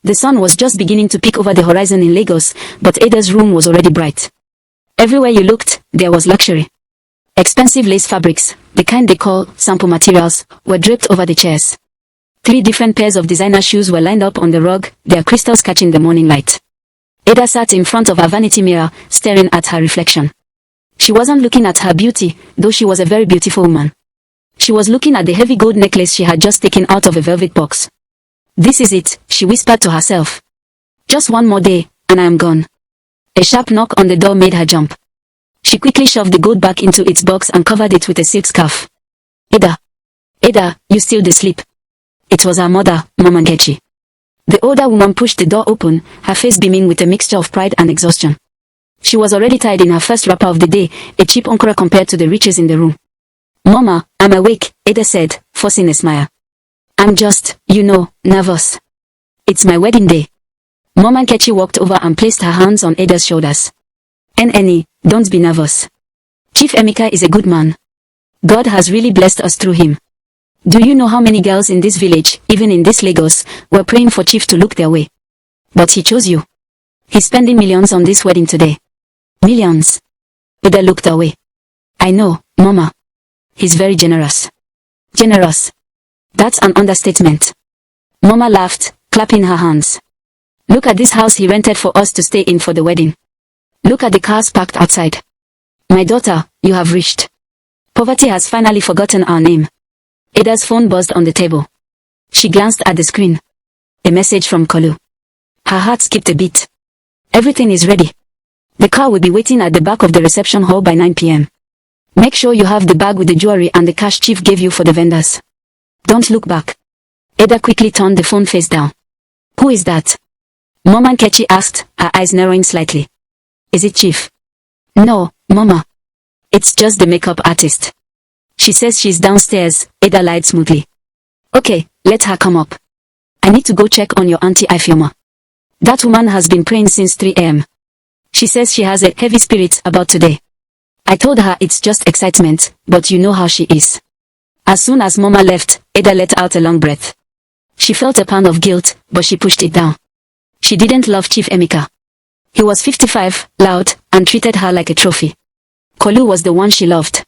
The sun was just beginning to peek over the horizon in Lagos, but Ada's room was already bright. Everywhere you looked, there was luxury. Expensive lace fabrics, the kind they call sample materials, were draped over the chairs. 3 different pairs of designer shoes were lined up on the rug, their crystals catching the morning light. Ada sat in front of her vanity mirror, staring at her reflection. She wasn't looking at her beauty, though she was a very beautiful woman. She was looking at the heavy gold necklace she had just taken out of a velvet box. "This is it," she whispered to herself. "Just one more day, and I am gone." A sharp knock on the door made her jump. She quickly shoved the gold back into its box and covered it with a silk scarf. "Ada! Ada, you still asleep?" It was her mother, Mama Nkechi. The older woman pushed the door open, her face beaming with a mixture of pride and exhaustion. She was already tired in her first wrapper of the day, a cheap encore compared to the riches in the room. "Mama, I'm awake," Ada said, forcing a smile. "I'm just, nervous. It's my wedding day." Mama Nkechi walked over and placed her hands on Ada's shoulders. "Nni, don't be nervous. Chief Emeka is a good man. God has really blessed us through him. Do you know how many girls in this village, even in this Lagos, were praying for Chief to look their way? But he chose you. He's spending millions on this wedding today." "Millions?" Ada looked away. "I know, Mama. He's very generous." "Generous? That's an understatement." Mama laughed, clapping her hands. "Look at this house he rented for us to stay in for the wedding. Look at the cars parked outside. My daughter, you have reached. Poverty has finally forgotten our name." Ada's phone buzzed on the table. She glanced at the screen. A message from Kolu. Her heart skipped a beat. "Everything is ready. The car will be waiting at the back of the reception hall by 9 p.m. Make sure you have the bag with the jewelry and the cash Chief gave you for the vendors. Don't look back." Ada quickly turned the phone face down. "Who is that?" Mama Nkechi asked, her eyes narrowing slightly. "Is it Chief?" "No, Mama. It's just the makeup artist. She says she's downstairs," Ada lied smoothly. "Okay, let her come up. I need to go check on your Auntie Ifeoma. That woman has been praying since 3 a.m. She says she has a heavy spirit about today. I told her it's just excitement, but you know how she is." As soon as Mama left, Ada let out a long breath. She felt a pound of guilt, but she pushed it down. She didn't love Chief Emeka. He was 55, loud, and treated her like a trophy. Kolu was the one she loved.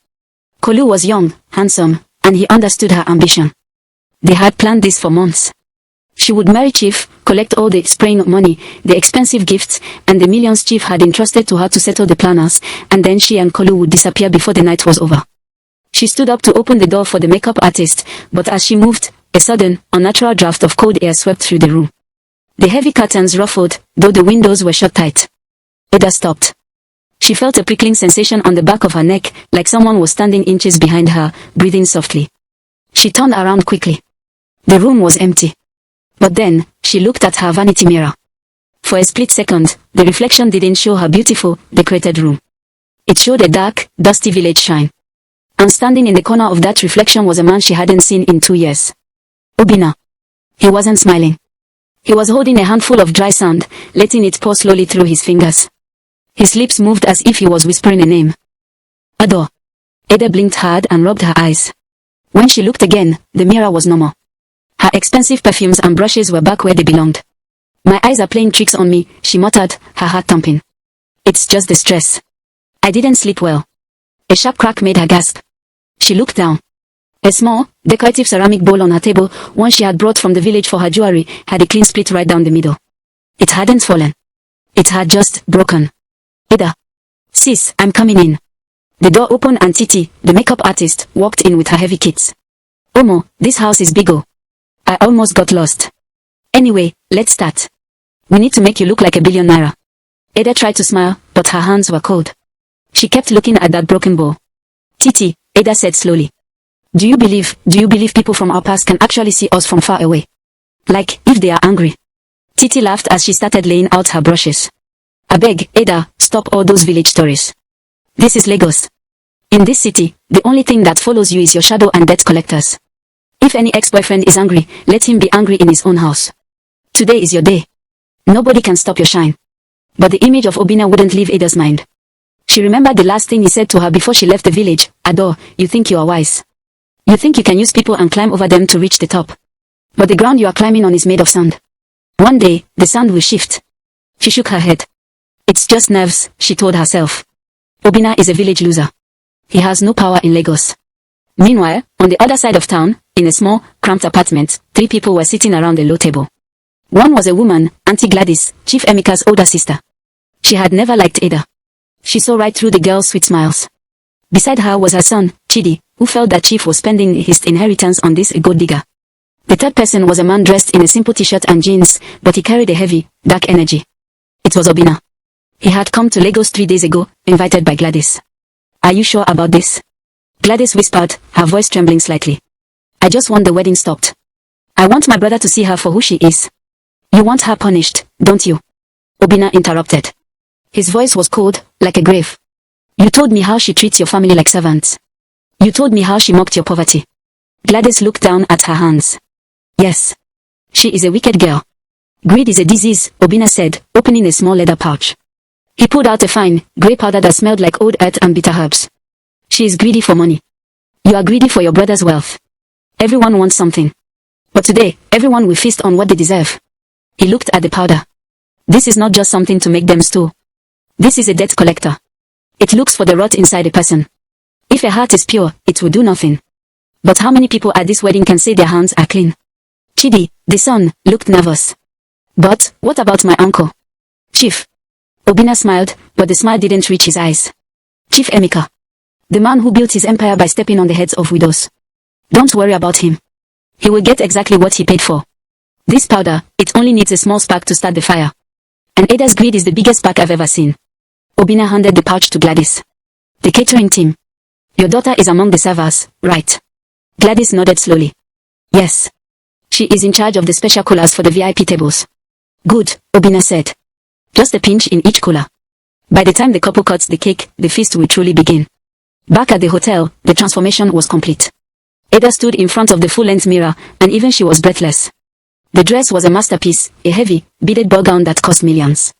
Kolu was young, handsome, and he understood her ambition. They had planned this for months. She would marry Chief, collect all the spraying money, the expensive gifts, and the millions Chief had entrusted to her to settle the planners, and then she and Kolu would disappear before the night was over. She stood up to open the door for the makeup artist, but as she moved, a sudden, unnatural draft of cold air swept through the room. The heavy curtains ruffled, though the windows were shut tight. Ada stopped. She felt a prickling sensation on the back of her neck, like someone was standing inches behind her, breathing softly. She turned around quickly. The room was empty. But then, she looked at her vanity mirror. For a split second, the reflection didn't show her beautiful, decorated room. It showed a dark, dusty village shrine. And standing in the corner of that reflection was a man she hadn't seen in 2 years. Obinna. He wasn't smiling. He was holding a handful of dry sand, letting it pour slowly through his fingers. His lips moved as if he was whispering a name. "Ado." Ada blinked hard and rubbed her eyes. When she looked again, the mirror was normal. Her expensive perfumes and brushes were back where they belonged. "My eyes are playing tricks on me," she muttered, her heart thumping. "It's just the stress. I didn't sleep well." A sharp crack made her gasp. She looked down. A small, decorative ceramic bowl on her table, one she had brought from the village for her jewelry, had a clean split right down the middle. It hadn't fallen. It had just broken. "Ada. Sis, I'm coming in." The door opened and Titi, the makeup artist, walked in with her heavy kits. "Omo, this house is big. I almost got lost. Anyway, let's start. We need to make you look like $1 billion." Ada tried to smile, but her hands were cold. She kept looking at that broken bowl. "Titi," Ada said slowly. Do you believe people from our past can actually see us from far away? Like, if they are angry?" Titi laughed as she started laying out her brushes. "Abeg, Ada, stop all those village stories. This is Lagos. In this city, the only thing that follows you is your shadow and debt collectors. If any ex-boyfriend is angry, let him be angry in his own house. Today is your day. Nobody can stop your shine." But the image of Obinna wouldn't leave Ada's mind. She remembered the last thing he said to her before she left the village. "Ado, you think you are wise. You think you can use people and climb over them to reach the top. But the ground you are climbing on is made of sand. One day, the sound will shift. She shook her head. It's just nerves, she told herself. Obinna is a village loser. He has no power in Lagos. Meanwhile, on the other side of town, in a small, cramped apartment, 3 people were sitting around a low table. One was a woman, Auntie Gladys, Chief Emeka's older sister. She had never liked Ada. She saw right through the girl's sweet smiles. Beside her was her son, Chidi, who felt that Chief was spending his inheritance on this gold digger. The third person was a man dressed in a simple t-shirt and jeans, but he carried a heavy, dark energy. It was Obinna. He had come to Lagos 3 days ago, invited by Gladys. Are you sure about this? Gladys whispered, her voice trembling slightly. I just want the wedding stopped. I want my brother to see her for who she is. You want her punished, don't you? Obinna interrupted. His voice was cold, like a grave. You told me how she treats your family like servants. You told me how she mocked your poverty. Gladys looked down at her hands. Yes. She is a wicked girl. Greed is a disease, Obinna said, opening a small leather pouch. He pulled out a fine, grey powder that smelled like old earth and bitter herbs. She is greedy for money. You are greedy for your brother's wealth. Everyone wants something. But today, everyone will feast on what they deserve. He looked at the powder. This is not just something to make them stew. This is a debt collector. It looks for the rot inside a person. If a heart is pure, it will do nothing. But how many people at this wedding can say their hands are clean? Chidi, the son, looked nervous. But, what about my uncle? Chief. Obinna smiled, but the smile didn't reach his eyes. Chief Emeka. The man who built his empire by stepping on the heads of widows. Don't worry about him. He will get exactly what he paid for. This powder, it only needs a small spark to start the fire. And Ada's greed is the biggest spark I've ever seen. Obinna handed the pouch to Gladys. The catering team. Your daughter is among the servers, right? Gladys nodded slowly. Yes. She is in charge of the special coolers for the VIP tables. Good, Obinna said. Just a pinch in each cooler. By the time the couple cuts the cake, the feast will truly begin. Back at the hotel, the transformation was complete. Ada stood in front of the full-length mirror, and even she was breathless. The dress was a masterpiece, a heavy, beaded ball gown that cost millions.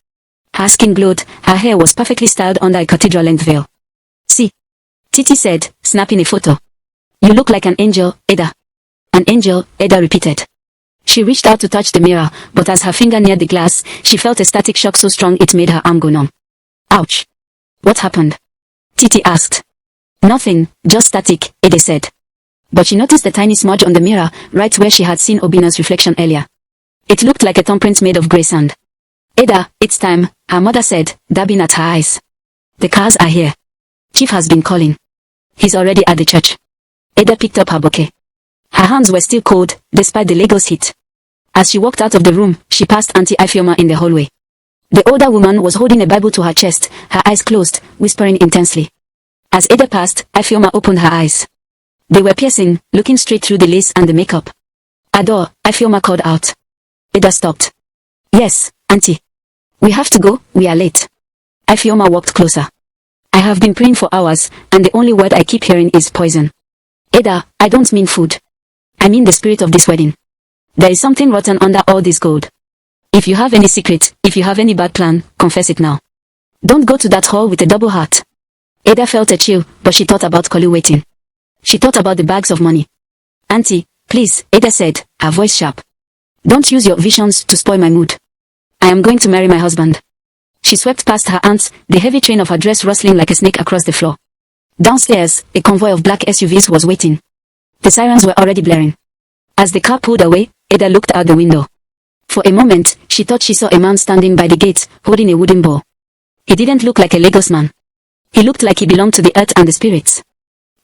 Her skin glowed, her hair was perfectly styled under a cathedral-length veil. See, Titi said, snapping a photo. You look like an angel, Ada. An angel, Ada repeated. She reached out to touch the mirror, but as her finger neared the glass, she felt a static shock so strong it made her arm go numb. Ouch. What happened? Titi asked. Nothing, just static, Ada said. But she noticed a tiny smudge on the mirror, right where she had seen Obinna's reflection earlier. It looked like a thumbprint made of grey sand. Ada, it's time, her mother said, dabbing at her eyes. The cars are here. Chief has been calling. He's already at the church. Ada picked up her bouquet. Her hands were still cold, despite the Lagos heat. As she walked out of the room, she passed Auntie Ifeoma in the hallway. The older woman was holding a Bible to her chest, her eyes closed, whispering intensely. As Ada passed, Ifeoma opened her eyes. They were piercing, looking straight through the lace and the makeup. Adore, Ifeoma called out. Ada stopped. Yes, Auntie. We have to go, we are late. Ifeoma walked closer. I have been praying for hours, and the only word I keep hearing is poison. Ada, I don't mean food. I mean the spirit of this wedding. There is something rotten under all this gold. If you have any secret, if you have any bad plan, confess it now. Don't go to that hall with a double heart. Ada felt a chill, but she thought about Kolu waiting. She thought about the bags of money. Auntie, please, Ada said, her voice sharp. Don't use your visions to spoil my mood. I am going to marry my husband. She swept past her aunts, the heavy train of her dress rustling like a snake across the floor. Downstairs, a convoy of black SUVs was waiting. The sirens were already blaring. As the car pulled away, Ada looked out the window. For a moment, she thought she saw a man standing by the gate, holding a wooden ball. He didn't look like a Lagos man. He looked like he belonged to the earth and the spirits.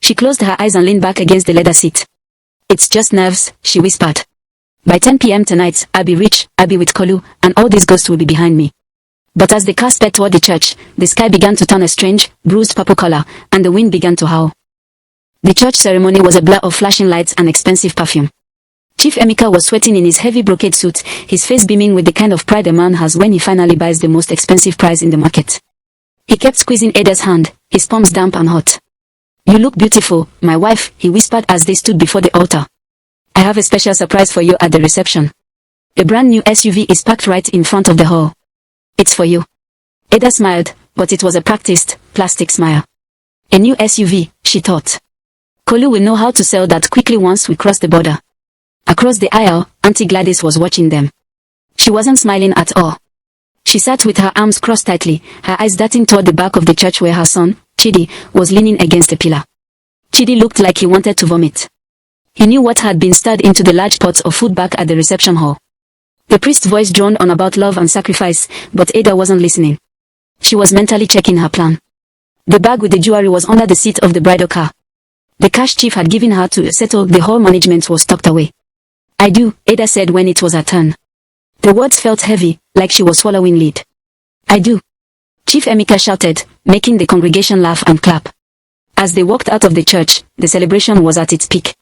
She closed her eyes and leaned back against the leather seat. It's just nerves, she whispered. By 10 p.m. tonight, I'll be rich, I'll be with Kolu, and all these ghosts will be behind me. But as the car sped toward the church, the sky began to turn a strange, bruised purple color, and the wind began to howl. The church ceremony was a blur of flashing lights and expensive perfume. Chief Emeka was sweating in his heavy brocade suit, his face beaming with the kind of pride a man has when he finally buys the most expensive prize in the market. He kept squeezing Ada's hand, his palms damp and hot. You look beautiful, my wife, he whispered as they stood before the altar. I have a special surprise for you at the reception. A brand new SUV is parked right in front of the hall. It's for you. Ada smiled, but it was a practiced, plastic smile. A new SUV, she thought. Kolu will know how to sell that quickly once we cross the border. Across the aisle, Auntie Gladys was watching them. She wasn't smiling at all. She sat with her arms crossed tightly, her eyes darting toward the back of the church where her son, Chidi, was leaning against a pillar. Chidi looked like he wanted to vomit. He knew what had been stirred into the large pots of food back at the reception hall. The priest's voice droned on about love and sacrifice, but Ada wasn't listening. She was mentally checking her plan. The bag with the jewelry was under the seat of the bridal car. The cash chief had given her to settle the hall management was tucked away. "I do," Ada said when it was her turn. The words felt heavy, like she was swallowing lead. "I do," Chief Emeka shouted, making the congregation laugh and clap. As they walked out of the church, the celebration was at its peak.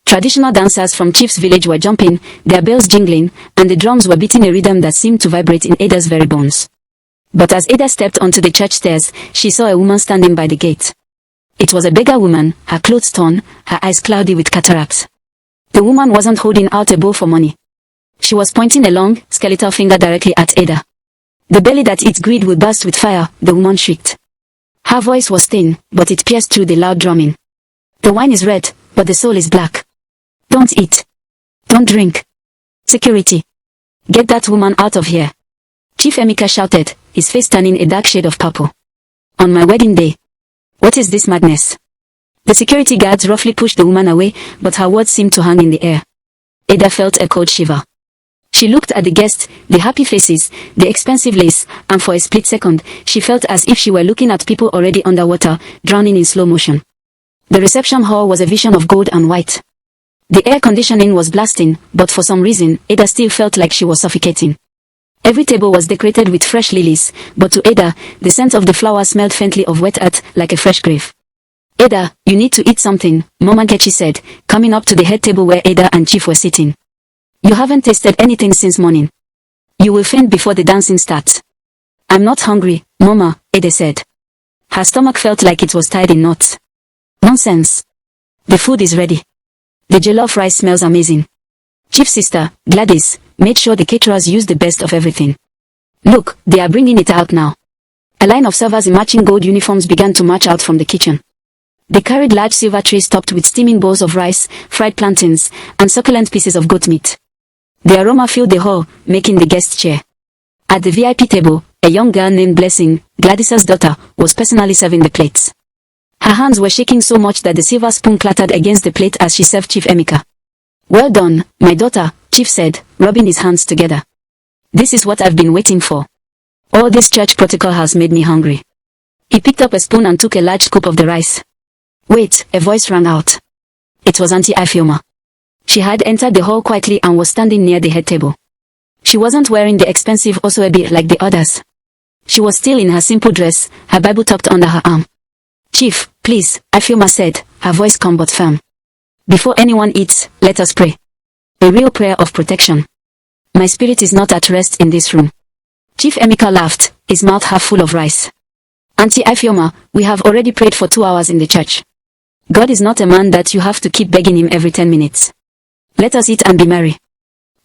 Traditional dancers from Chief's village were jumping, their bells jingling, and the drums were beating a rhythm that seemed to vibrate in Ada's very bones. But as Ada stepped onto the church stairs, she saw a woman standing by the gate. It was a beggar woman, her clothes torn, her eyes cloudy with cataracts. The woman wasn't holding out a bowl for money. She was pointing a long, skeletal finger directly at Ada. "The belly that eats greed will burst with fire," the woman shrieked. Her voice was thin, but it pierced through the loud drumming. "The wine is red, but the soul is black. Don't eat. Don't drink. Security. Get that woman out of here." Chief Emeka shouted, his face turning a dark shade of purple. "On my wedding day. What is this madness?" The security guards roughly pushed the woman away, but her words seemed to hang in the air. Ada felt a cold shiver. She looked at the guests, the happy faces, the expensive lace, and for a split second, she felt as if she were looking at people already underwater, drowning in slow motion. The reception hall was a vision of gold and white. The air conditioning was blasting, but for some reason, Ada still felt like she was suffocating. Every table was decorated with fresh lilies, but to Ada, the scent of the flowers smelled faintly of wet earth, like a fresh grave. "Ada, you need to eat something," Mama Nkechi said, coming up to the head table where Ada and Chief were sitting. "You haven't tasted anything since morning. You will faint before the dancing starts." "I'm not hungry, Mama," Ada said. Her stomach felt like it was tied in knots. "Nonsense. The food is ready. The jollof rice smells amazing. Chief's sister, Gladys, made sure the caterers used the best of everything. Look, they are bringing it out now." A line of servers in matching gold uniforms began to march out from the kitchen. They carried large silver trays topped with steaming bowls of rice, fried plantains, and succulent pieces of goat meat. The aroma filled the hall, making the guests cheer. At the VIP table, a young girl named Blessing, Gladys's daughter, was personally serving the plates. Her hands were shaking so much that the silver spoon clattered against the plate as she served Chief Emeka. "Well done, my daughter," Chief said, rubbing his hands together. "This is what I've been waiting for. All this church protocol has made me hungry." He picked up a spoon and took a large scoop of the rice. "Wait," a voice rang out. It was Auntie Ifeoma. She had entered the hall quietly and was standing near the head table. She wasn't wearing the expensive osoebi like the others. She was still in her simple dress, her Bible tucked under her arm. "Chief, please," Ifeoma said, her voice calm but firm. "Before anyone eats, let us pray. A real prayer of protection. My spirit is not at rest in this room." Chief Emeka laughed, his mouth half full of rice. "Auntie Ifeoma, we have already prayed for 2 hours in the church. God is not a man that you have to keep begging him every 10 minutes. Let us eat and be merry."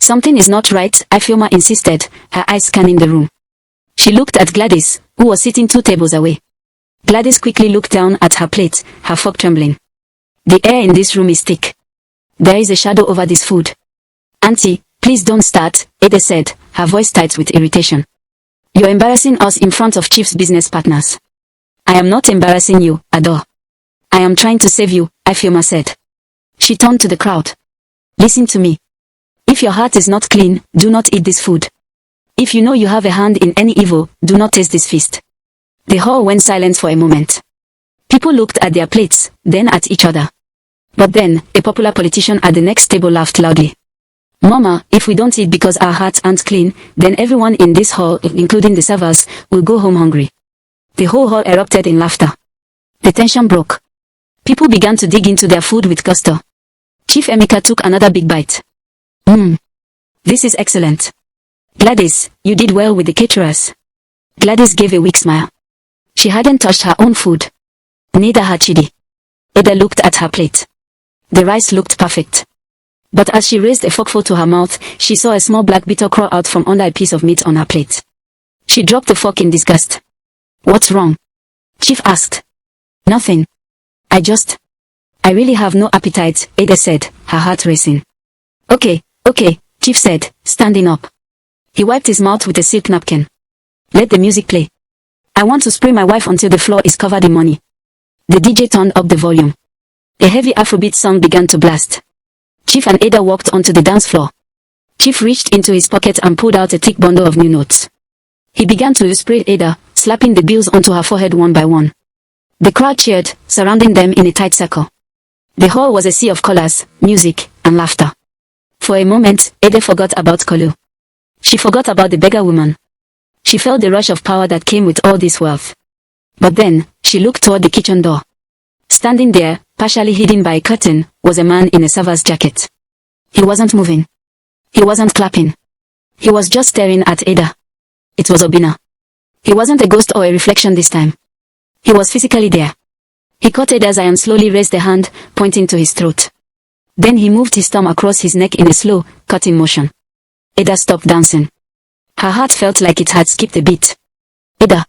"Something is not right," Ifeoma insisted, her eyes scanning the room. She looked at Gladys, who was sitting 2 tables away. Gladys quickly looked down at her plate, her fork trembling. "The air in this room is thick. There is a shadow over this food." "Auntie, please don't start," Ada said, her voice tight with irritation. "You're embarrassing us in front of Chief's business partners." "I am not embarrassing you, Adore. I am trying to save you," Ifeoma said. She turned to the crowd. "Listen to me. If your heart is not clean, do not eat this food. If you know you have a hand in any evil, do not taste this feast." The hall went silent for a moment. People looked at their plates, then at each other. But then, a popular politician at the next table laughed loudly. "Mama, if we don't eat because our hearts aren't clean, then everyone in this hall, including the servers, will go home hungry." The whole hall erupted in laughter. The tension broke. People began to dig into their food with gusto. Chief Emeka took another big bite. This is excellent. Gladys, you did well with the caterers." Gladys gave a weak smile. She hadn't touched her own food. Neither had Chidi. Ada looked at her plate. The rice looked perfect. But as she raised a forkful to her mouth, she saw a small black beetle crawl out from under a piece of meat on her plate. She dropped the fork in disgust. "What's wrong?" Chief asked. "Nothing. I really have no appetite," Ada said, her heart racing. Okay, Chief said, standing up. He wiped his mouth with a silk napkin. Let the music play. I want to spray my wife until the floor is covered in money. The DJ turned up the volume. A heavy Afrobeat song began to blast. Chief and Ada walked onto the dance floor. Chief reached into his pocket and pulled out a thick bundle of new notes. He began to spray Ada, slapping the bills onto her forehead one by one. The crowd cheered, surrounding them in a tight circle. The hall was a sea of colors, music, and laughter. For a moment, Ada forgot about Kolu. She forgot about the beggar woman. She felt the rush of power that came with all this wealth. But then, she looked toward the kitchen door. Standing there, partially hidden by a curtain, was a man in a server's jacket. He wasn't moving. He wasn't clapping. He was just staring at Ada. It was Obinna. He wasn't a ghost or a reflection this time. He was physically there. He caught Ada's eye and slowly raised a hand, pointing to his throat. Then he moved his thumb across his neck in a slow, cutting motion. Ada stopped dancing. Her heart felt like it had skipped a beat. Ada,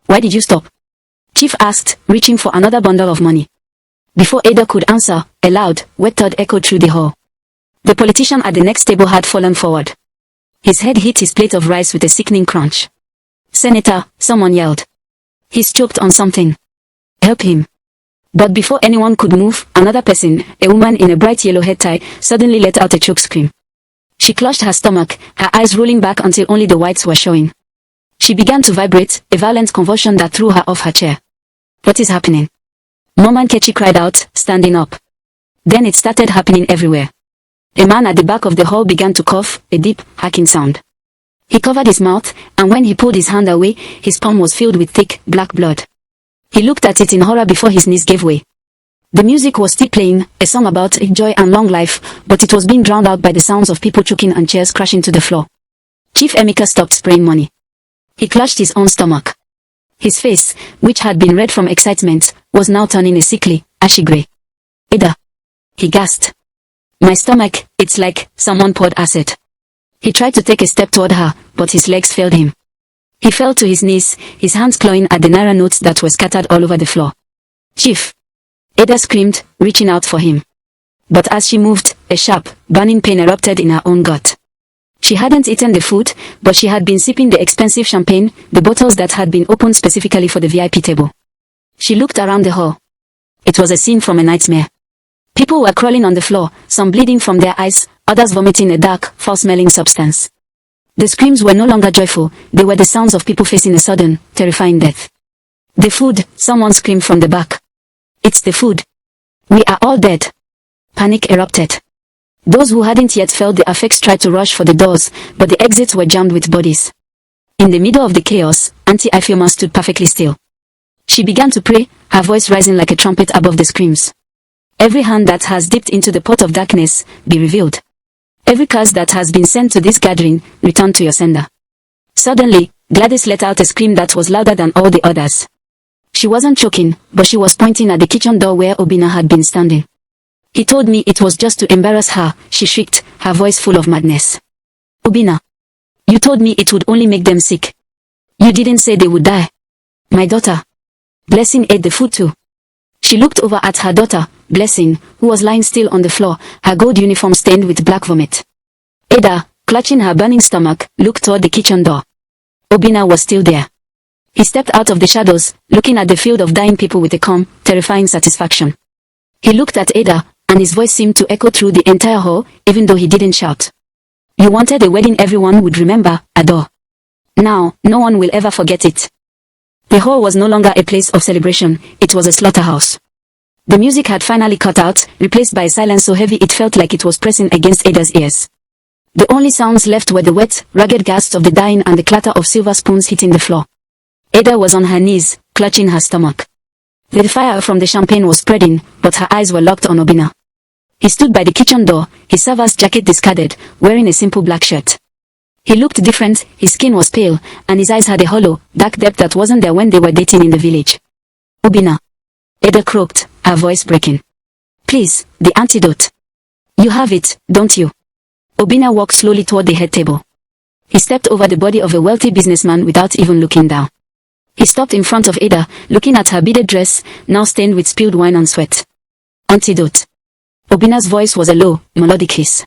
why did you stop? Chief asked, reaching for another bundle of money. Before Ada could answer, a loud, wet thud echoed through the hall. The politician at the next table had fallen forward. His head hit his plate of rice with a sickening crunch. Senator, someone yelled. He's choked on something. Help him. But before anyone could move, another person, a woman in a bright yellow head tie, suddenly let out a choke scream. She clutched her stomach, her eyes rolling back until only the whites were showing. She began to vibrate, a violent convulsion that threw her off her chair. What is happening? Mama Nkechi cried out, standing up. Then it started happening everywhere. A man at the back of the hall began to cough, a deep, hacking sound. He covered his mouth, and when he pulled his hand away, his palm was filled with thick, black blood. He looked at it in horror before his knees gave way. The music was still playing, a song about joy and long life, but it was being drowned out by the sounds of people choking and chairs crashing to the floor. Chief Emeka stopped spraying money. He clutched his own stomach. His face, which had been red from excitement, was now turning a sickly, ashy grey. Ada. He gasped. My stomach, it's like someone poured acid. He tried to take a step toward her, but his legs failed him. He fell to his knees, his hands clawing at the naira notes that were scattered all over the floor. Chief. Ada screamed, reaching out for him. But as she moved, a sharp, burning pain erupted in her own gut. She hadn't eaten the food, but she had been sipping the expensive champagne, the bottles that had been opened specifically for the VIP table. She looked around the hall. It was a scene from a nightmare. People were crawling on the floor, some bleeding from their eyes, others vomiting a dark, foul-smelling substance. The screams were no longer joyful, they were the sounds of people facing a sudden, terrifying death. The food, someone screamed from the back. It's the food. We are all dead. Panic erupted. Those who hadn't yet felt the effects tried to rush for the doors, but the exits were jammed with bodies. In the middle of the chaos, Auntie Ifeoma stood perfectly still. She began to pray, her voice rising like a trumpet above the screams. Every hand that has dipped into the pot of darkness, be revealed. Every curse that has been sent to this gathering, return to your sender. Suddenly, Gladys let out a scream that was louder than all the others. She wasn't choking, but she was pointing at the kitchen door where Obinna had been standing. He told me it was just to embarrass her, she shrieked, her voice full of madness. Obinna. You told me it would only make them sick. You didn't say they would die. My daughter. Blessing ate the food too. She looked over at her daughter, Blessing, who was lying still on the floor, her gold uniform stained with black vomit. Ada, clutching her burning stomach, looked toward the kitchen door. Obinna was still there. He stepped out of the shadows, looking at the field of dying people with a calm, terrifying satisfaction. He looked at Ada, and his voice seemed to echo through the entire hall, even though he didn't shout. You wanted a wedding everyone would remember, adore. Now, no one will ever forget it. The hall was no longer a place of celebration, it was a slaughterhouse. The music had finally cut out, replaced by a silence so heavy it felt like it was pressing against Ada's ears. The only sounds left were the wet, ragged gasps of the dying and the clatter of silver spoons hitting the floor. Ada was on her knees, clutching her stomach. The fire from the champagne was spreading, but her eyes were locked on Obinna. He stood by the kitchen door, his server's jacket discarded, wearing a simple black shirt. He looked different, his skin was pale, and his eyes had a hollow, dark depth that wasn't there when they were dating in the village. Obinna. Ada croaked, her voice breaking. Please, the antidote. You have it, don't you? Obinna walked slowly toward the head table. He stepped over the body of a wealthy businessman without even looking down. He stopped in front of Ada, looking at her beaded dress, now stained with spilled wine and sweat. Antidote. Obinna's voice was a low, melodic hiss.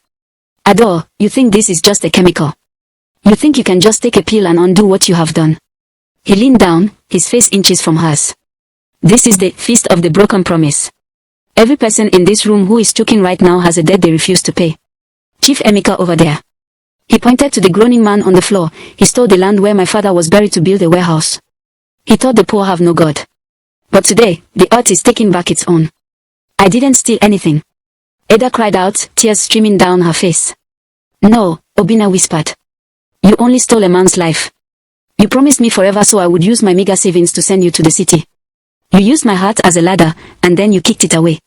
Adore, you think this is just a chemical. You think you can just take a pill and undo what you have done? He leaned down, his face inches from hers. This is the feast of the broken promise. Every person in this room who is choking right now has a debt they refuse to pay. Chief Emeka over there. He pointed to the groaning man on the floor. He stole the land where my father was buried to build a warehouse. He thought the poor have no God. But today, the earth is taking back its own. I didn't steal anything. Ada cried out, tears streaming down her face. No, Obina whispered. You only stole a man's life. You promised me forever so I would use my meager savings to send you to the city. You used my heart as a ladder, and then you kicked it away.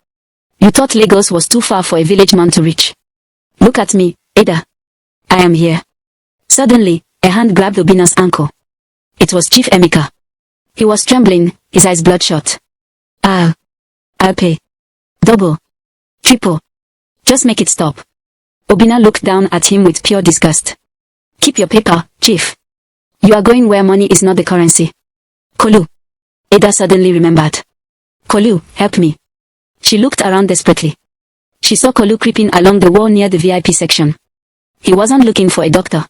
You thought Lagos was too far for a village man to reach. Look at me, Ada. I am here. Suddenly, a hand grabbed Obina's ankle. It was Chief Emeka. He was trembling, his eyes bloodshot. I'll pay. Double. Triple. Just make it stop. Obina looked down at him with pure disgust. Keep your paper, Chief. You are going where money is not the currency. Kolu. Ada suddenly remembered. Kolu, help me. She looked around desperately. She saw Kolu creeping along the wall near the VIP section. He wasn't looking for a doctor.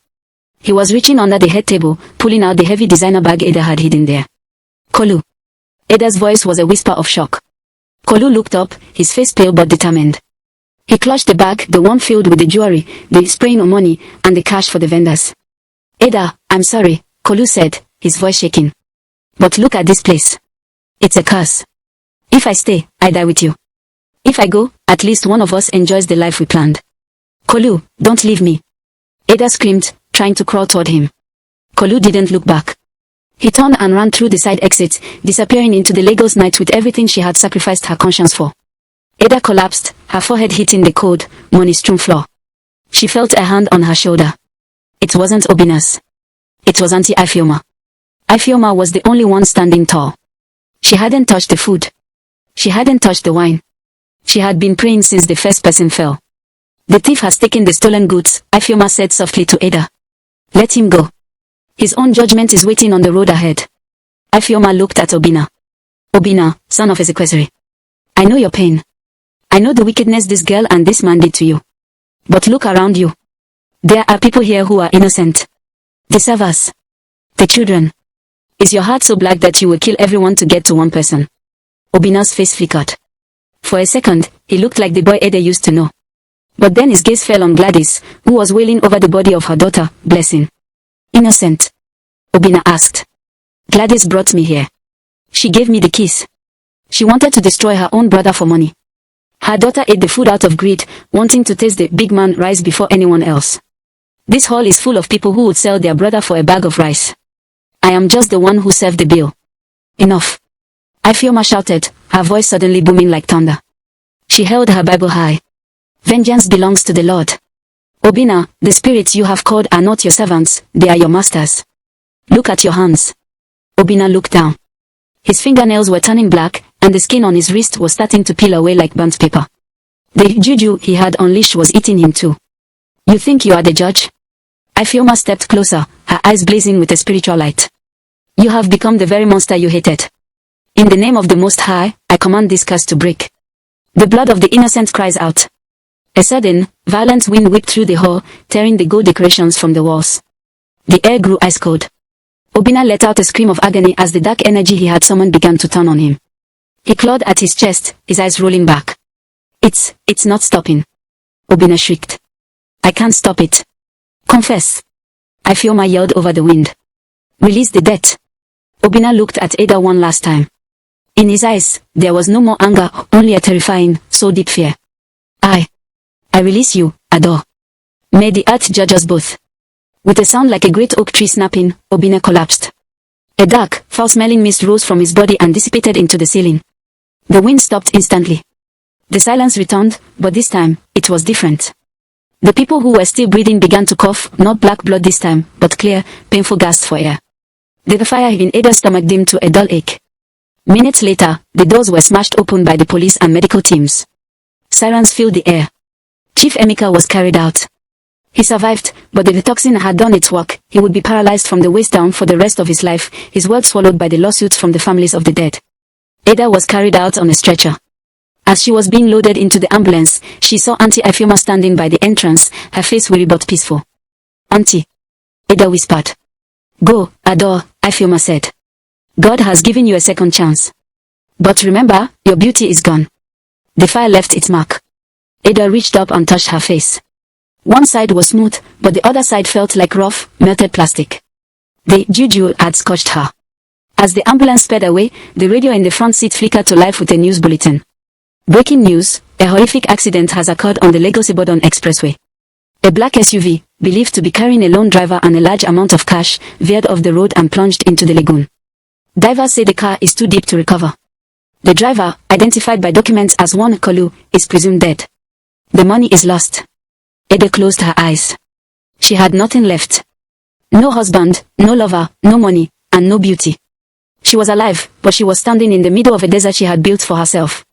He was reaching under the head table, pulling out the heavy designer bag Ada had hidden there. Kolu. Ada's voice was a whisper of shock. Kolu looked up, his face pale but determined. He clutched the bag, the one filled with the jewelry, the spraying of money, and the cash for the vendors. Ada, I'm sorry, Kolu said, his voice shaking. But look at this place. It's a curse. If I stay, I die with you. If I go, at least one of us enjoys the life we planned. Kolu, don't leave me. Ada screamed, trying to crawl toward him. Kolu didn't look back. He turned and ran through the side exit, disappearing into the Lagos night with everything she had sacrificed her conscience for. Ada collapsed, her forehead hitting the cold, money-strewn floor. She felt a hand on her shoulder. It wasn't Obina's. It was Auntie Ifeoma. Ifeoma was the only one standing tall. She hadn't touched the food. She hadn't touched the wine. She had been praying since the first person fell. The thief has taken the stolen goods, Ifeoma said softly to Ada. Let him go. His own judgment is waiting on the road ahead. Ifeoma looked at Obina. Obina, son of Ezekwesili. I know your pain. I know the wickedness this girl and this man did to you. But look around you. There are people here who are innocent. The servers. The children. Is your heart so black that you will kill everyone to get to one person? Obina's face flickered. For a second, he looked like the boy Ada used to know. But then his gaze fell on Gladys, who was wailing over the body of her daughter, Blessing. Innocent? Obina asked. Gladys brought me here. She gave me the keys. She wanted to destroy her own brother for money. Her daughter ate the food out of greed, wanting to taste the big man rice before anyone else. This hall is full of people who would sell their brother for a bag of rice. I am just the one who served the bill. Enough. Ifeoma shouted, her voice suddenly booming like thunder. She held her Bible high. Vengeance belongs to the Lord. Obina, the spirits you have called are not your servants, they are your masters. Look at your hands. Obina looked down. His fingernails were turning black, and the skin on his wrist was starting to peel away like burnt paper. The juju he had unleashed was eating him too. You think you are the judge? Ifeoma stepped closer, her eyes blazing with a spiritual light. You have become the very monster you hated. In the name of the Most High, I command this curse to break. The blood of the innocent cries out. A sudden, violent wind whipped through the hall, tearing the gold decorations from the walls. The air grew ice cold. Obina let out a scream of agony as the dark energy he had summoned began to turn on him. He clawed at his chest, his eyes rolling back. It's not stopping. Obina shrieked. I can't stop it. Confess. Ifeoma yelled over the wind. Release the debt. Obina looked at Ada one last time. In his eyes, there was no more anger, only a terrifying, so deep fear. I release you, Adore. May the earth judge us both. With a sound like a great oak tree snapping, Obina collapsed. A dark, foul-smelling mist rose from his body and dissipated into the ceiling. The wind stopped instantly. The silence returned, but this time, it was different. The people who were still breathing began to cough, not black blood this time, but clear, painful gasps for air. The fire in Ada's stomach dimmed to a dull ache. Minutes later, the doors were smashed open by the police and medical teams. Sirens filled the air. Chief Emeka was carried out. He survived, but the toxin had done its work. He would be paralyzed from the waist down for the rest of his life, his words swallowed by the lawsuits from the families of the dead. Ada was carried out on a stretcher. As she was being loaded into the ambulance, she saw Auntie Ifeoma standing by the entrance, her face weary but peaceful. Auntie. Ada whispered. Go, Adore, Ifeoma said. God has given you a second chance. But remember, your beauty is gone. The fire left its mark. Ada reached up and touched her face. One side was smooth, but the other side felt like rough, melted plastic. The juju had scorched her. As the ambulance sped away, the radio in the front seat flickered to life with a news bulletin. Breaking news, a horrific accident has occurred on the Lagos-Ibadan Expressway. A black SUV, believed to be carrying a lone driver and a large amount of cash, veered off the road and plunged into the lagoon. Divers say the car is too deep to recover. The driver, identified by documents as one Kolu, is presumed dead. The money is lost. Ada closed her eyes. She had nothing left. No husband, no lover, no money, and no beauty. She was alive, but she was standing in the middle of a desert she had built for herself.